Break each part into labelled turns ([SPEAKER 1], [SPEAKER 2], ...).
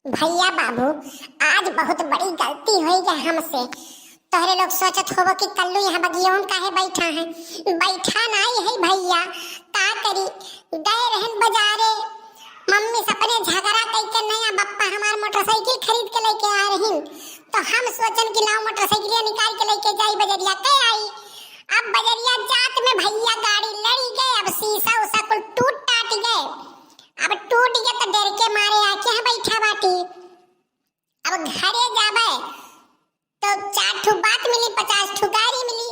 [SPEAKER 1] भैया बाबू, आज बहुत बड़ी गलती हुई है हमसे। तोहरे लोग सोचत होबो कि कल्लू यहाँ बगियों काहे बैठा है। बैठा नहीं है भैया, का करी गए रहन बाजारे। मम्मी सपने झगड़ा करके नया बप्पा हमार मोटरसाइकिल खरीद के लेके आ रही, तो हम सोचन कि लाओ मोटरसाइकिल निकाल के लेके जाई बजरिया के आई। अब बजरिया जात में भैया गाड़ी लड़ी गए, अब शीशा उसा कुल टूट टाट गए। अब टूट गया तो डर के मारे आके यहाँ बैठा बाटी। अब घरे जाबे तो 4 ठू बात मिली, 50 ठू गाड़ी मिली।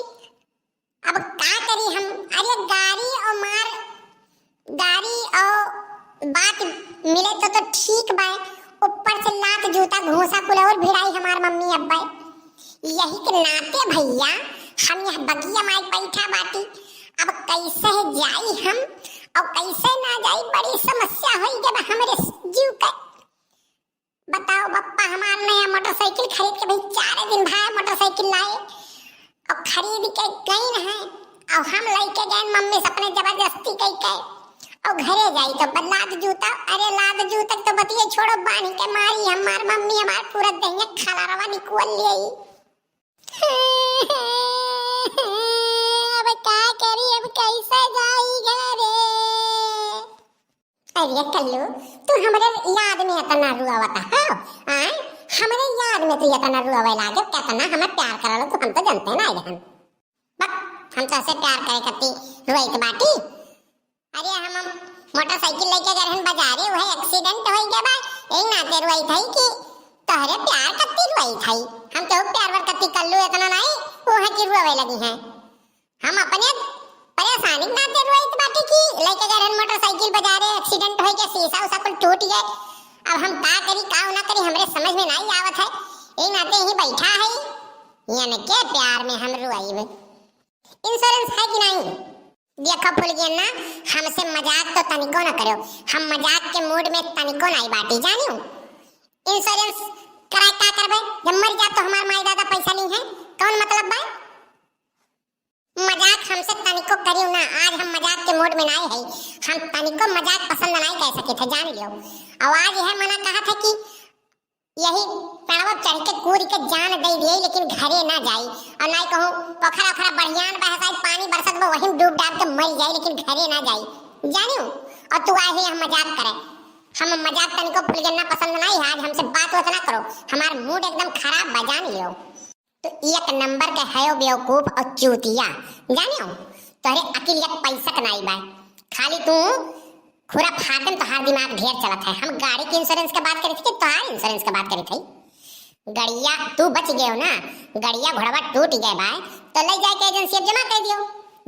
[SPEAKER 1] अब का करी हम। अरे गाड़ी और बात मिले तो ठीक बा, ऊपर से लात जूता घूसा कुल और भिड़ाई हमार मम्मी अब्बा। यही के नाते भैया हम यहाँ बगिया में बैठा बाटी। अब कैसे जाई हम और कैसे ना जाई, बड़ी समस्या हुई जब हमरे जीव का। बताओ बप्पा हमार नया मोटरसाइकिल खरीद के भाई 4 दिन भाई मोटरसाइकिल लाए और खरीद के गई है। और हम लेके गए मम्मी सपने जबरदस्ती कई के और घरे जाई तो लाद जूता। अरे लाद जूता तो बतिए छोड़ो, बांध के मारी हमार मम्मी हमार पूरा दहिया खाला रवा निकल ले। अब क्या करी, अब कैसे जाई घरे। अरे कल्लू, तू हमरे याद में इतना रुआवता है। हां, हमरे याद में तू इतना रुआवे लागे, कितना हमें प्यार करलो तो हम तो जानते ना रहन। बस हम तो से प्यार करे कती रुई के बाटी। अरे हम मोटरसाइकिल लेके गए रहन बाजारे, वही एक्सीडेंट हो गया बा। एक नाते रुई थई कि तोहरे प्यार कती रुई थई। हम तो प्यार वर कती कल्लू इतना नहीं, वो है कि रुआवे लगी है। हम अपने परेशानी नाते रोई बाटी की लेके गए रहन मोटरसाइकिल बाजारे, एक्सीडेंट हो गया, शीशा उसा कुल टूट गए। अब हम का करी का ना करी हमरे समझ में नहीं आवत है। ए नाते ही बैठा है, यानी के प्यार में हम रोई में। इंश्योरेंस है कि नहीं देखो भूल गए ना। हमसे मजाक तो तनिको ना करो, हम मजाक के मूड में तनिको नहीं बाटी जानियो। इंश्योरेंस करा का करबे, जब मर जा तो हमार माई दादा पैसा ली है, कौन मतलब बा। मजाक हमसे तनिको करियो ना। आज हम मजाक के मूड में नहीं है, हम तनिको मजाक पसंद नहीं कर सके थे जान लियो। और आज यह मना कहा था कि यही पेड़वा चढ़ के कूद के जान दे दिए, लेकिन घरे ना जाई। और नहीं कहूं पोखरा ओखरा बढ़ियान बहता पानी बरसत में वहीं डूब डाब के मर जाए, लेकिन घरे ना जाई जानियो। और तू आए हम मजाक करे, हम मजाक तनिको फुलगन्ना पसंद नहीं है। आज हमसे बात होत ना करो, हमार मूड एकदम खराब बजान लियो। तो एक नंबर के है बेवकूफ और चूतिया जानियो। तोरे अकेले एक पैसा का नहीं बा, खाली तू खुरा फाटन तो हर दिमाग ढेर चलत है। हम गाड़ी के इंश्योरेंस की बात करी थी कि तोहार इंश्योरेंस की बात करी थी। गड़िया तू बच गए हो ना, गड़िया घोड़वा टूट गए भाई तो ले जाके एजेंसी जमा कर दियो,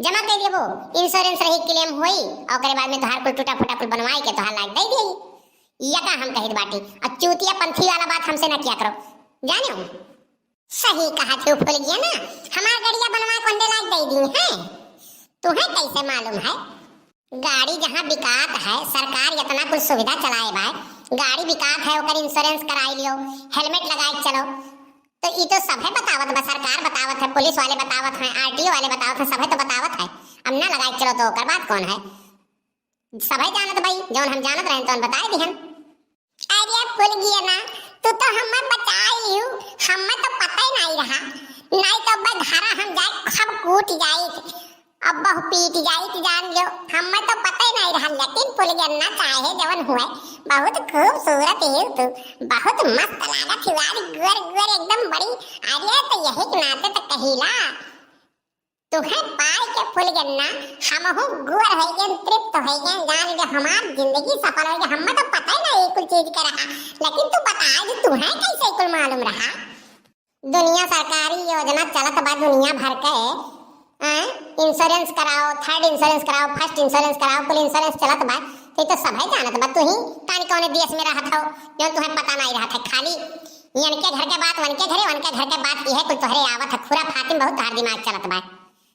[SPEAKER 1] जमा कर दियो। वो इंश्योरेंस रही क्लेम होई और करे बाद में तोहार कुल टूटा फूटा कुल बनवाई के तोहार लाइक दे देई। या का हम कहित बाटी और चूतिया पंथी वाला बात हमसे ना किया करो जानियो। सही कहा तू भूल गया ना, हमार गड़िया बनवा कोंडे लायक दे दी है। तुम्हें कैसे मालूम है। गाड़ी जहां बिकात है, सरकार इतना कुछ सुविधा चलाए भाई, गाड़ी बिकात है ओकर इंश्योरेंस कराई लियो, हेलमेट लगाए चलो। तो ये तो सभे बतावत बा, सरकार बतावत है, पुलिस वाले बतावत है, आरटीओ वाले बतावत है, सभे तो बतावत है। अब ना लगाए चलो तो ओकर बात कौन है। सभे जानत भाई, जौन हम जानत रहे तो बताए दिहन। अरे भूल गया ना, तू तो हमें बचा लियो, हमें तो पता ही नहीं रहा। नहीं तो बधारा हम जाए सब कूट जाए, अब बहु पीट जाए जान लो, हमें तो पता ही नहीं रहा। लेकिन पुल गन्ना चाहे जवन हुए बहुत खूबसूरत है, तू बहुत मस्त लागत है यार, गोर गोर एकदम बड़ी। अरे तो यही के नाते तो कहिला तुम्हें पाए के फुल गन्ना हम हो गोर है गन तृप्त है गन जान ले हमार जिंदगी सफल हो गई। हमें तो पता ही नहीं कुछ चीज का रहा, लेकिन तू बता कि तुम्हें कैसे कुल मालूम रहा। दुनिया सरकारी योजना चलत बा दुनिया भर के, इंश्योरेंस कराओ, थर्ड इंश्योरेंस कराओ, फर्स्ट इंश्योरेंस कराओ, कुल इंश्योरेंस चलत बा। तो सभे जानत बा, तू ही कान कौन देश में रहत हो जो तुम्हें पता नहीं रहा था। खाली इनके घर के बात वनके घरे, वनके घर के बात यह कुल तोहरे आवत है। खुरा फातिम बहुत तार दिमाग चलत बा,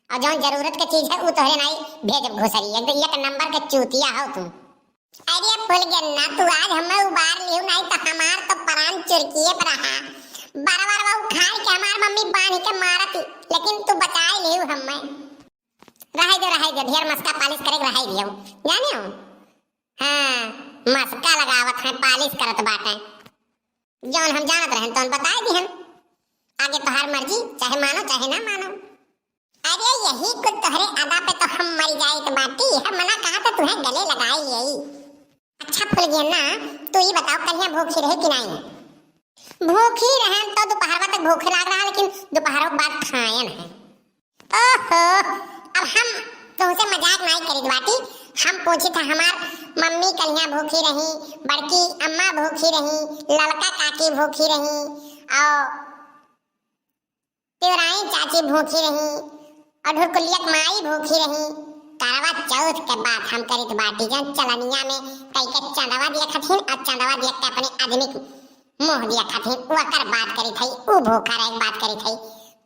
[SPEAKER 1] और जो जरूरत के चीज है वो तोहरे नहीं भेज घुसरी, एकदम एक नंबर के चूतिया हो तुम। अरे फुल गन्ना तू आज हमें उबार लियो, नहीं तो हमार तो प्राण चुरकिए पर रहा। बार-बार वो खाए के हमार मम्मी बांध के मारती, लेकिन तू बचाए लियो हमें। रहे दे ढेर मस्का पालिश करे रहे दियो जानियो। हां मस्का लगावत है, पालिश करत बाटे। जौन हम जानत रहन तौन बता दिहन, आगे तोहार मर्जी, चाहे मानो चाहे ना मानो। अरे यही कुछ तोहरे अदा पे तो हम मर जाए तो बाटी, हम मना कहा तो तुम्हें गले लगाई यही। अच्छा फुलगेना, तू ये बताओ कल भूखी रहे कि नहीं? भूखी रहे तो दोपहर तक भूख लग रहा, लेकिन दोपहर के बाद खायन है। ओहो, अब हम तुमसे मजाक नहीं करी बाटी, हम पूछी था हमार मम्मी कलियां भूखी रही, बड़की अम्मा भूखी रही, लड़का काकी भूखी रही, और तिवराई चाची भूखी रही, और ढुरकुलियक माई भूखी रही। करवा चौथ के बाद हम करी तो बाटी जन चलनिया में कई के चंदवा दिया खथिन, और चंदवा दिया के अपने आदमी मोह दिया खथिन, वो कर बात करी थई, वो भूखा रह बात करी थई।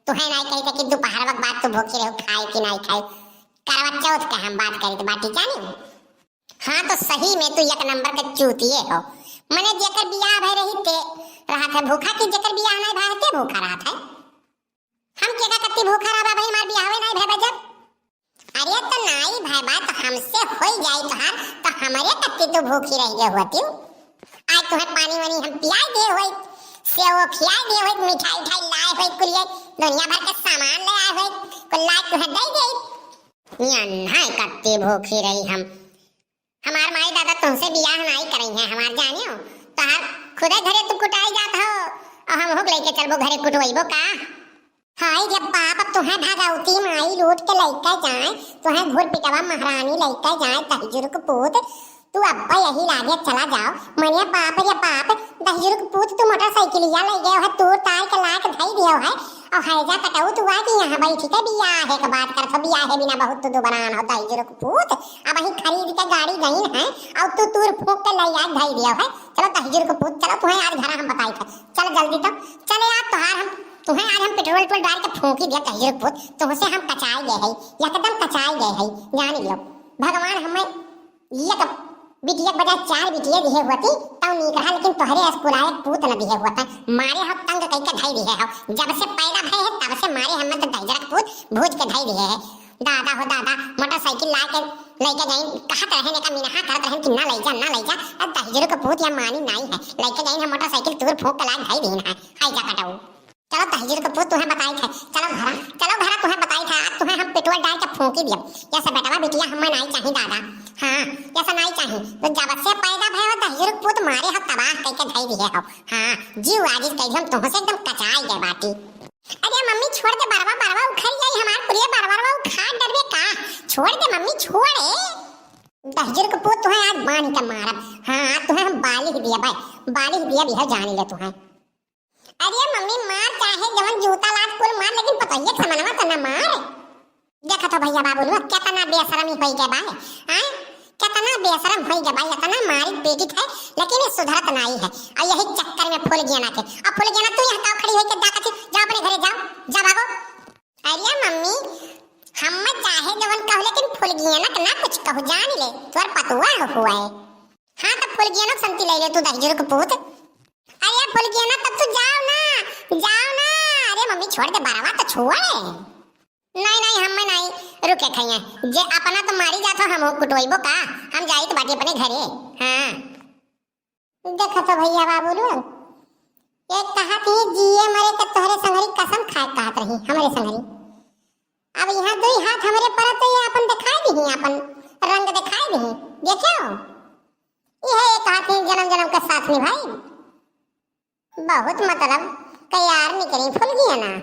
[SPEAKER 1] तुहे नहीं कही थी कि दोपहर वक्त बात तू भूखी रहो, खाए कि नहीं खाए। करवा चौथ के हम बात करी तो बाटी जानी। हाँ तो सही में तू एक नंबर के चूतिए हो। मने जेकर बियाह भय रही ते रहा था भूखा, कि जेकर बियाह नहीं भय ते भूखा रहा था। हम केका कत्ती भूखा रहा भाई, मार बियाह नहीं भय बजब। अरे तो नहीं भय बात तो हमसे होई जाई तोहार, तो हमरे कत्ती तू भूखी रह गए होती। आज तुम्हें पानी वानी हम पियाई दे होई, सेव खियाई दे होई, मिठाई उठाई लाए होई, कुलिए दुनिया भर के सामान ले आए होई, कुल लाए तुम्हें दे दे। नहीं कत्ती भूखी रही हम। हमार माई दादा तुमसे बियाह नहीं करई है हमार जानियो, तोहार खुदे घरे तू कुटाई जात हो, और हम होग लेके चलबो घरे कुटवइबो का। हाय जब बाप अब तुम्हें भागावती माई लूट के लेके जाए, तुम्हें घुर पिटवा महारानी लेके जाए दहजुर के पूत, तू अब्बा यही लागे चला जाओ। मनिया बाप रे बाप, दहजुर के पूत तू मोटरसाइकिलिया ले गए है, तू तार के लाके धई दियो है, और हैजा कटाऊ तू आ कि यहाँ बैठी के बियाह है के बात कर, बियाह है बिना बहुत तू बनान हो दहजुर के पूत। अब ही खरीद के गाड़ी गई है, और तू तूर फूंक के ले आ धई दियो है। चलो दहजुर के पूत चलो, तुम्हें आज घर हम बताई थे, चल जल्दी तो चले यार। तोहार हम तुम्हें आज हम पेट्रोल पेट्रोल डाल के फूंकी दिया दहजुर के पूत, तुमसे हम कचाई गए है, एकदम कचाई गए है। जान लियो भगवान हमें ये बिटिया बजाय 4 बिटिया दिए होती तब नहीं कहा, लेकिन तोहरे अस्कुराए पूत न दिए हुआ था। मारे हम तंग कई के धई दिए हो, जब से पैदा भय है तब से मारे हम तो दहजरा के पूत भूज के धई दिए है। दादा हो दादा मोटरसाइकिल ला के लेके जाइन, कहत रहने का मीनहा करत रहन कि ना ले जा ना ले जा, अब दहजरा के पूत या मानी नहीं है, लेके जाइन हम मोटरसाइकिल तूर फूंक के ला धई दीन है। हाय जा कटाऊ चलो दहजरा के पूत तुम्हें बताई थे, चलो घरा तुम्हें बताई था, तुम्हें हम पेट्रोल डाल के फूंकी दिया। जैसे बेटवा बिटिया हमें नहीं चाहिए दादा, हाँ जैसा नहीं चाहिए, तो जब से पैदा भय हो दहजुर के पूत मारे हो तबाह करके धई दिए हो। हाँ जीव आजिज कह हम तुमसे एकदम कचाई गए बाटी। अरे मम्मी छोड़ दे, बरवा उखड़ जाई हमार पुरिया, बरवा उखा डरबे का, छोड़ दे मम्मी छोड़े। दहजुर के पूत तुम्हें आज बांध के मारब। हाँ तुम्हें हम बालिक दिया भाई, बालिक दिया भी है जान ले तुम्हें। अरे मम्मी मार चाहे जवन जूता लात कुल मार, लेकिन पतैया समनवा तो ना मार। देखा तो भैया बाबू लोग कितना बेशरमी होई गए भाई, हां कितना बेशरम होई गए भाई, इतना मारी पेटी है, लेकिन ये सुधरत नहीं है। और यही चक्कर में फूल गया ना के, अब फूल गया ना तू यहां का खड़ी होई के डाकती जा अपने घरे जाओ, जा भागो। अरे मम्मी हम चाहे जवन कहो, लेकिन फूल गया ना कुछ कहो जान ले, तोर पतुआ हुआ है। हां तो फूल गया ना संती ले ले तू दहजुर के पूत। अरे फूल गया ना तब तू जाओ ना। अरे मम्मी छोड़ दे, बरवा तो छोड़। नहीं हम नहीं रुके खइए, जे अपना तो मारी जात हो, हम कुटोइबो का, हम जाई तो बाटी अपने घरे। हां देखो तो भैया बाबू लोग ये कहत ही जिए मरे के तोहरे संगरी कसम खाए कहत रही हमरे संगरी। अब यहाँ दुई हाथ हमरे पर तो ये अपन दिखाई दी, अपन रंग दिखाई दी, देखो ये कहत ही जन्म के साथ निभाई। बहुत मतलब तैयार नहीं करी फूल गया ना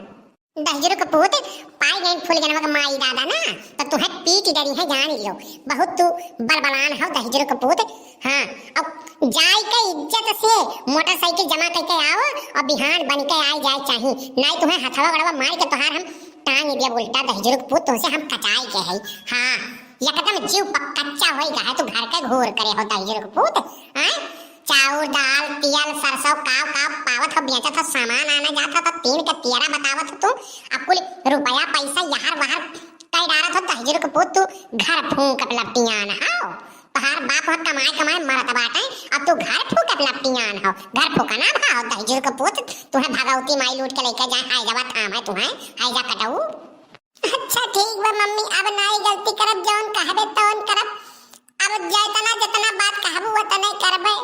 [SPEAKER 1] दहजुर के पूत पाई गई फूल गया ना माई दादा ना, तो तुम्हें पीट डरी है जान लियो, बहुत तू बड़बड़ान हो दहजुर के पूत। हाँ अब जाई के इज्जत से मोटरसाइकिल जमा करके आओ, और बिहान बन के आ जाए चाहिए, नहीं तुम्हें हथवा गड़वा मार के तोहार हम टांग दिया उल्टा दहजुर के पूत, तुमसे हम कचाई के है। हाँ एकदम जीव कच्चा होई गा है, तू घर के घोर करे हो दहजुर के पूत। हां चाउर दाल तिल सरसों काव पावत हो, बेचत हो, सामान आना जाता तो 3 के 13 बतावत हो, तू अब कुल रुपया पैसा यहार वहार कई डारत हो दहजुर के पूत, तू घर फूंक लपटियान हो। तोहार बाप हो कमाए मरत बाटे, अब तू घर फूंक लपटियान हो, घर फूकना भाव दहजुर के पूत। तुम्हें भगवती माई लूट के लेके जाए, हाय जवा थाम है तुम्हें, हाय जा कटाऊ। अच्छा ठीक बा मम्मी, अब नहीं गलती करब, जौन कहबे तौन करब, अब जितना बात कहबू उतना करबे।